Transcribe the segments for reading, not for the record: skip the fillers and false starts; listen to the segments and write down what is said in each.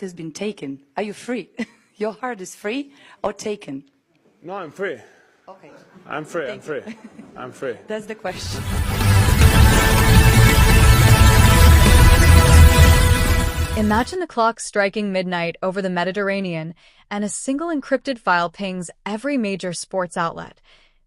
has been taken. Are you free? Your heart is free or taken? No, I'm free. Okay. I'm free, I'm free. I'm free. That's the question. Imagine the clock striking midnight over the Mediterranean, and a single encrypted file pings every major sports outlet.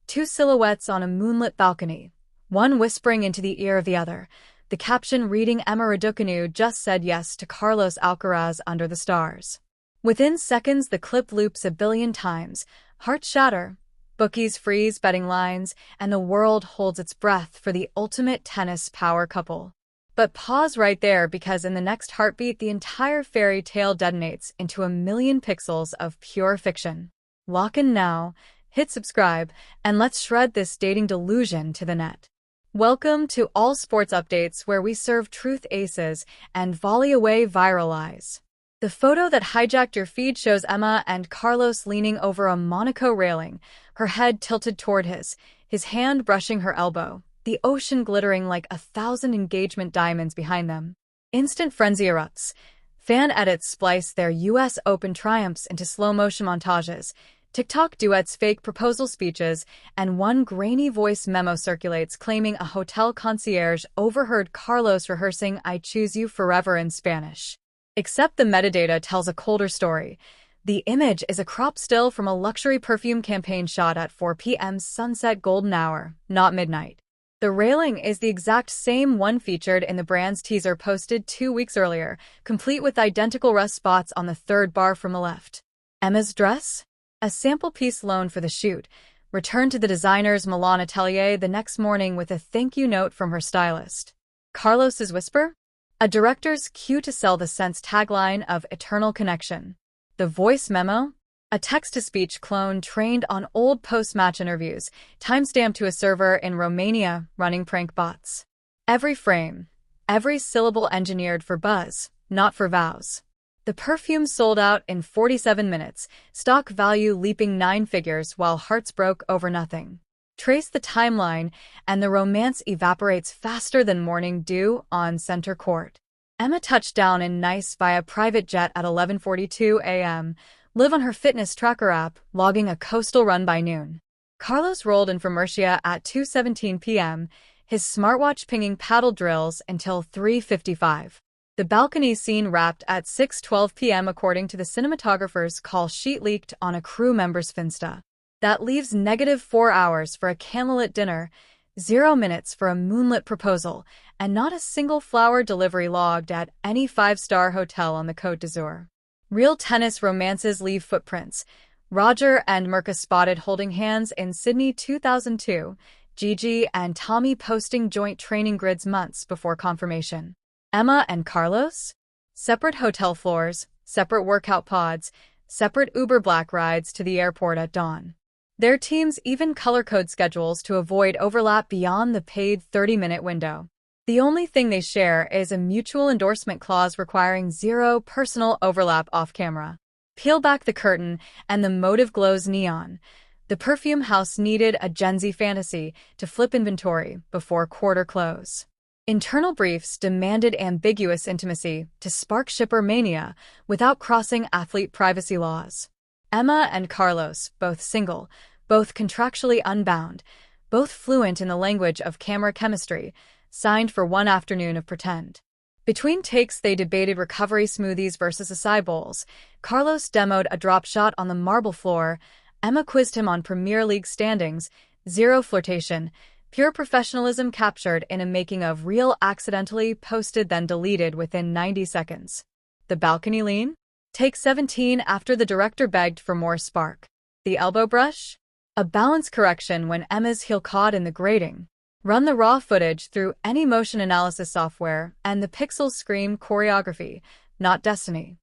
Two silhouettes on a moonlit balcony, one whispering into the ear of the other. The caption reading, "Emma Raducanu just said yes to Carlos Alcaraz under the stars." Within seconds, the clip loops a billion times. Hearts shatter, bookies freeze betting lines, and the world holds its breath for the ultimate tennis power couple. But pause right there, because in the next heartbeat, the entire fairy tale detonates into a million pixels of pure fiction. Lock in now, hit subscribe, and let's shred this dating delusion to the net. Welcome to All Sports Updates, where we serve truth aces and volley away viral lies. The photo that hijacked your feed shows Emma and Carlos leaning over a Monaco railing, her head tilted toward his hand brushing her elbow, the ocean glittering like 1,000 engagement diamonds behind them. Instant frenzy erupts. Fan edits splice their US Open triumphs into slow-motion montages. TikTok duets fake proposal speeches, and one grainy voice memo circulates claiming a hotel concierge overheard Carlos rehearsing "I choose you forever" in Spanish. Except the metadata tells a colder story. The image is a crop still from a luxury perfume campaign shot at 4 p.m. sunset golden hour, not midnight. The railing is the exact same one featured in the brand's teaser posted 2 weeks earlier, complete with identical rust spots on the third bar from the left. Emma's dress? A sample piece loaned for the shoot, returned to the designer's Milan atelier the next morning with a thank you note from her stylist. Carlos's whisper? A director's cue to sell the Scent's tagline of eternal connection. The voice memo? A text-to-speech clone trained on old post-match interviews, timestamped to a server in Romania running prank bots. Every frame, every syllable engineered for buzz, not for vows. The perfume sold out in 47 minutes, stock value leaping 9 figures while hearts broke over nothing. Trace the timeline, and the romance evaporates faster than morning dew on center court. Emma touched down in Nice via private jet at 11:42 a.m., live on her fitness tracker app, logging a coastal run by noon. Carlos rolled in from Murcia at 2:17 p.m., his smartwatch pinging paddle drills until 3:55. The balcony scene wrapped at 6:12 p.m. according to the cinematographer's call sheet leaked on a crew member's Finsta. That leaves -4 hours for a candlelit dinner, 0 minutes for a moonlit proposal, and not a single flower delivery logged at any 5-star hotel on the Côte d'Azur. Real tennis romances leave footprints. Roger and Mirka spotted holding hands in Sydney 2002, Gigi and Tommy posting joint training grids months before confirmation. Emma and Carlos? Separate hotel floors, separate workout pods, separate Uber Black rides to the airport at dawn. Their teams even color-code schedules to avoid overlap beyond the paid 30-minute window. The only thing they share is a mutual endorsement clause requiring 0 personal overlap off-camera. Peel back the curtain, and the motive glows neon. The perfume house needed a Gen Z fantasy to flip inventory before quarter close. Internal briefs demanded ambiguous intimacy to spark shipper mania without crossing athlete privacy laws. Emma and Carlos, both single, both contractually unbound, both fluent in the language of camera chemistry, signed for one afternoon of pretend. Between takes, they debated recovery smoothies versus acai bowls. Carlos demoed a drop shot on the marble floor. Emma quizzed him on Premier League standings. 0 flirtation, pure professionalism captured in a making of reel accidentally posted then deleted within 90 seconds. The balcony lean? Take 17 after the director begged for more spark. The elbow brush? A balance correction when Emma's heel caught in the grating. Run the raw footage through any motion analysis software, and the pixels scream choreography, not destiny.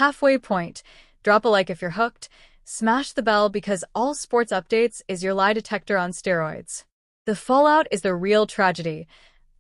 Halfway point. Drop a like if you're hooked. Smash the bell, because All Sports Updates is your lie detector on steroids. The fallout is the real tragedy.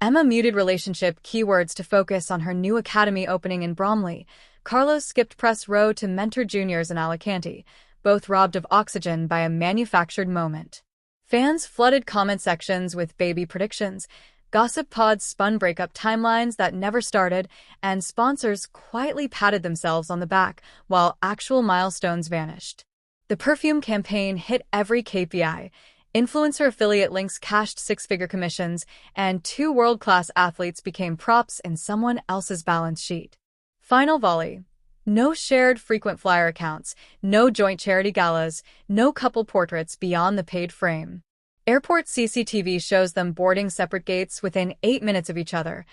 Emma muted relationship keywords to focus on her new academy opening in Bromley. Carlos skipped press row to mentor juniors in Alicante, both robbed of oxygen by a manufactured moment. Fans flooded comment sections with baby predictions. Gossip pods spun breakup timelines that never started, and sponsors quietly patted themselves on the back while actual milestones vanished. The Perfume campaign hit every KPI. Influencer affiliate links cashed six-figure commissions, and two world-class athletes became props in someone else's balance sheet. Final volley. No shared frequent flyer accounts, no joint charity galas, no couple portraits beyond the paid frame. Airport CCTV shows them boarding separate gates within 8 minutes of each other.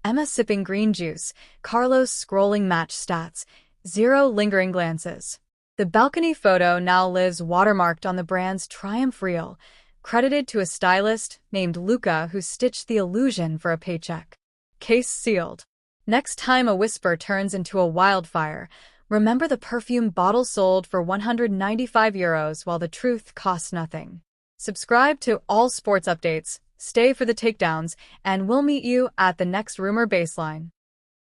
Emma sipping green juice, Carlos scrolling match stats, zero lingering glances. The balcony photo now lives watermarked on the brand's triumph reel, credited to a stylist named Luca who stitched the illusion for a paycheck. Case sealed. Next time a whisper turns into a wildfire, remember the Perfume bottle sold for €195 while the truth costs nothing. Subscribe to all sports updates, stay for the takedowns, and we'll meet you at the next rumor baseline.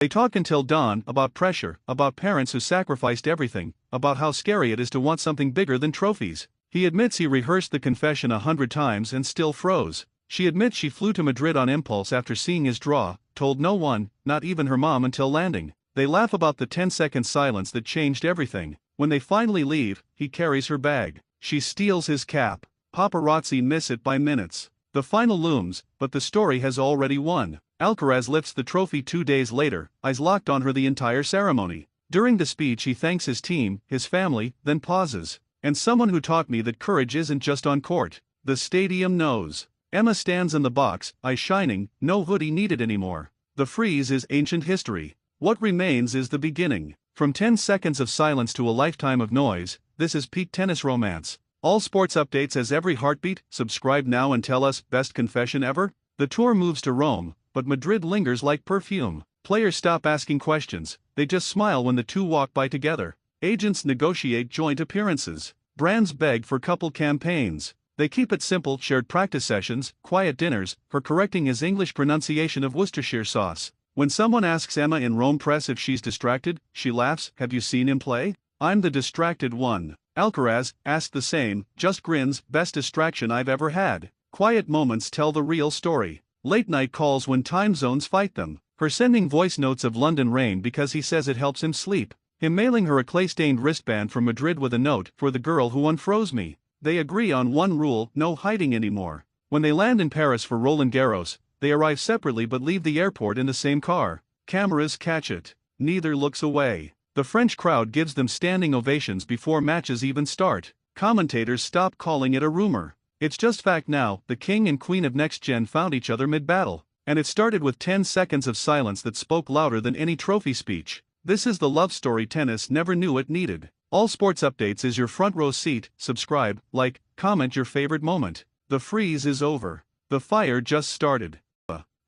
They talk until dawn about pressure, about parents who sacrificed everything, about how scary it is to want something bigger than trophies. He admits he rehearsed the confession 100 times and still froze. She admits she flew to Madrid on impulse after seeing his draw, told no one, not even her mom until landing. They laugh about the 10-second silence that changed everything. When they finally leave, he carries her bag. She steals his cap. Paparazzi miss it by minutes. The final looms, but the story has already won. Alcaraz lifts the trophy 2 days later, eyes locked on her the entire ceremony. During the speech he thanks his team, his family, then pauses. And someone who taught me that courage isn't just on court. The stadium knows. Emma stands in the box, eyes shining, no hoodie needed anymore. The freeze is ancient history. What remains is the beginning. From 10 seconds of silence to a lifetime of noise, this is peak tennis romance. All sports updates as every heartbeat. Subscribe now and tell us, best confession ever? The tour moves to Rome, but Madrid lingers like perfume. Players stop asking questions, they just smile when the two walk by together. Agents negotiate joint appearances. Brands beg for couple campaigns. They keep it simple, shared practice sessions, quiet dinners, her correcting his English pronunciation of Worcestershire sauce. When someone asks Emma in Rome press if she's distracted, she laughs, "Have you seen him play? I'm the distracted one." Alcaraz, asked the same, just grins, "Best distraction I've ever had." Quiet moments tell the real story. Late night calls when time zones fight them. Her sending voice notes of London rain because he says it helps him sleep. Him mailing her a clay-stained wristband from Madrid with a note, "For the girl who unfroze me." They agree on one rule, no hiding anymore. When they land in Paris for Roland Garros, they arrive separately but leave the airport in the same car. Cameras catch it. Neither looks away. The French crowd gives them standing ovations before matches even start. Commentators stop calling it a rumor. It's just fact now. The king and queen of Next Gen found each other mid-battle. And it started with 10 seconds of silence that spoke louder than any trophy speech. This is the love story tennis never knew it needed. All sports updates is your front row seat. Subscribe, like, comment your favorite moment. The freeze is over. The fire just started.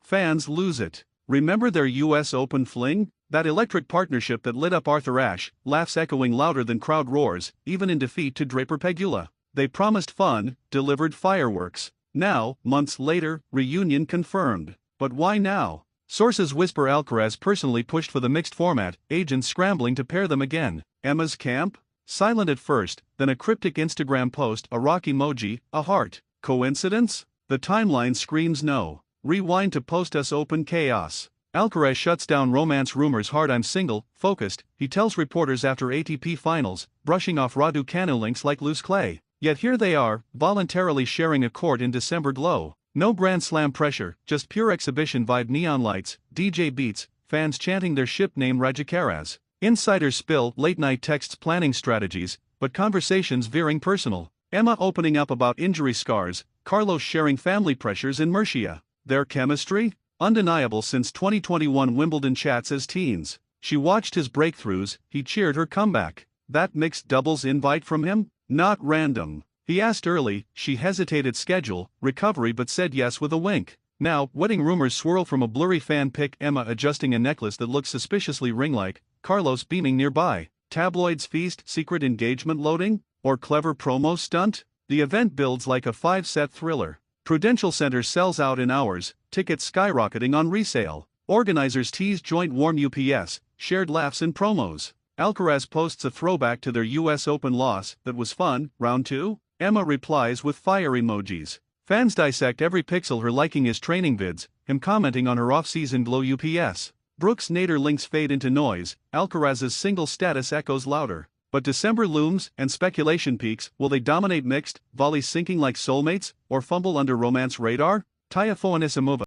Fans lose it. Remember their US Open fling? That electric partnership that lit up Arthur Ashe, laughs echoing louder than crowd roars, even in defeat to Draper Pegula. They promised fun, delivered fireworks. Now, months later, reunion confirmed. But why now? Sources whisper Alcaraz personally pushed for the mixed format, agents scrambling to pair them again. Emma's camp? Silent at first, then a cryptic Instagram post, a rock emoji, a heart. Coincidence? The timeline screams no. Rewind to post-US Open chaos. Alcaraz shuts down romance rumors hard. "I'm single, focused," he tells reporters after ATP finals, brushing off RADUCANU links like loose clay. Yet here they are, voluntarily sharing a court in December glow. No Grand Slam pressure, just pure exhibition vibe, neon lights, DJ beats, fans chanting their ship name RADUCANU. Insiders spill, late-night texts planning strategies, but conversations veering personal. Emma opening up about injury scars, Carlos sharing family pressures in Murcia. Their chemistry? Undeniable since 2021 Wimbledon chats as teens. She watched his breakthroughs, he cheered her comeback. That mixed doubles invite from him? Not random. He asked early, she hesitated schedule, recovery but said yes with a wink. Now, wedding rumors swirl from a blurry fan pic, Emma adjusting a necklace that looks suspiciously ring-like, Carlos beaming nearby. Tabloids feast, secret engagement loading? Or clever promo stunt? The event builds like a 5-set thriller. Prudential Center sells out in hours, tickets skyrocketing on resale. Organizers tease joint warm UPS, shared laughs and promos. Alcaraz posts a throwback to their US Open loss, "That was fun, round 2? Emma replies with fire emojis. Fans dissect every pixel, her liking his training vids, him commenting on her off-season glow UPS. Brooks' Nader links fade into noise, Alcaraz's single status echoes louder. But December looms, and speculation peaks. Will they dominate mixed, volleys sinking like soulmates, or fumble under romance radar? Taya Foanisimova.